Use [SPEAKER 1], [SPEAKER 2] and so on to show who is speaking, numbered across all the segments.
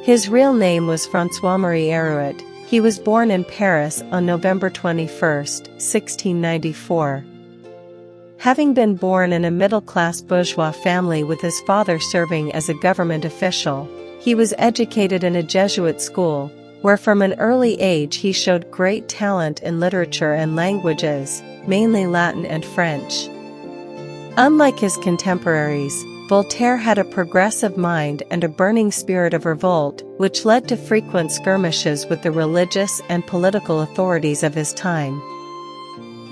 [SPEAKER 1] His real name was François-Marie Hérouet. He was born in Paris on November 21, 1694. Having been born in a middle-class bourgeois family with his father serving as a government official, he was educated in a Jesuit school, where from an early age he showed great talent in literature and languages, mainly Latin and French. Unlike his contemporaries, Voltaire had a progressive mind and a burning spirit of revolt, which led to frequent skirmishes with the religious and political authorities of his time.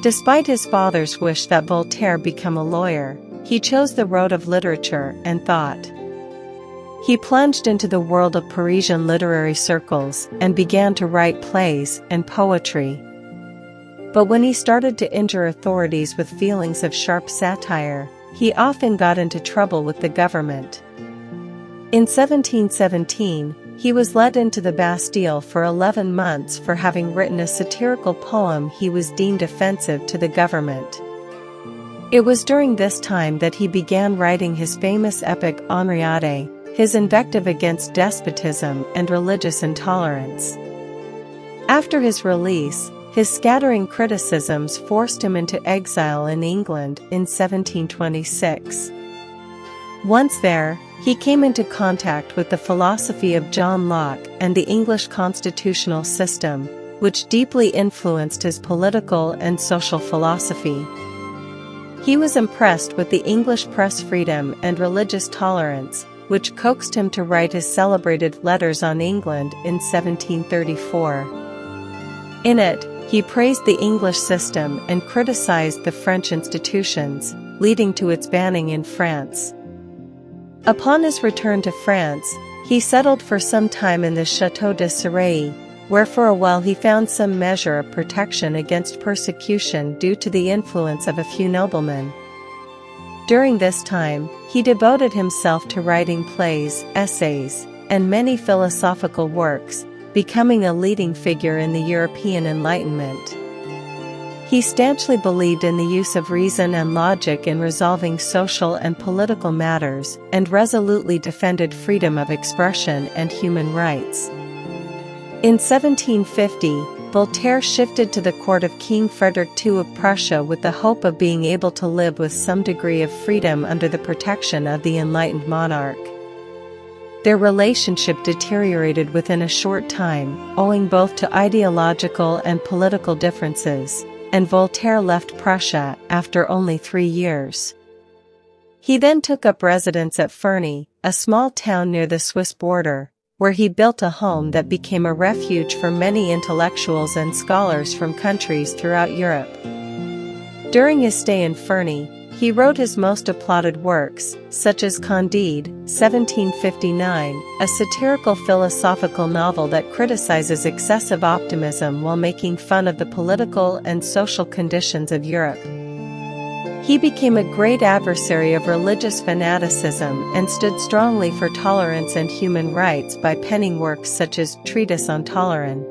[SPEAKER 1] Despite his father's wish that Voltaire become a lawyer, he chose the road of literature and thought. He plunged into the world of Parisian literary circles and began to write plays and poetry. But when he started to injure authorities with feelings of sharp satire, he often got into trouble with the government. In 1717, he was led into the Bastille for 11 months for having written a satirical poem he was deemed offensive to the government. It was during this time that he began writing his famous epic Henriade, his invective against despotism and religious intolerance. After his release, his scattering criticisms forced him into exile in England in 1726. Once there, he came into contact with the philosophy of John Locke and the English constitutional system, which deeply influenced his political and social philosophy. He was impressed with the English press freedom and religious tolerance, which coaxed him to write his celebrated Letters on England in 1734. In it, he praised the English system and criticized the French institutions, leading to its banning in France. Upon his return to France, he settled for some time in the Château de Serailles, where for a while he found some measure of protection against persecution due to the influence of a few noblemen. During this time, he devoted himself to writing plays, essays, and many philosophical works, becoming a leading figure in the European Enlightenment. He stanchly believed in the use of reason and logic in resolving social and political matters, and resolutely defended freedom of expression and human rights. In 1750, Voltaire shifted to the court of King Frederick II of Prussia with the hope of being able to live with some degree of freedom under the protection of the enlightened monarch. Their relationship deteriorated within a short time, owing both to ideological and political differences, and Voltaire left Prussia after only 3 years. He then took up residence at Ferney, a small town near the Swiss border, where he built a home that became a refuge for many intellectuals and scholars from countries throughout Europe. During his stay in Ferney, he wrote his most applauded works, such as Candide, 1759, a satirical philosophical novel that criticizes excessive optimism while making fun of the political and social conditions of Europe. He became a great adversary of religious fanaticism and stood strongly for tolerance and human rights by penning works such as Treatise on Tolerance.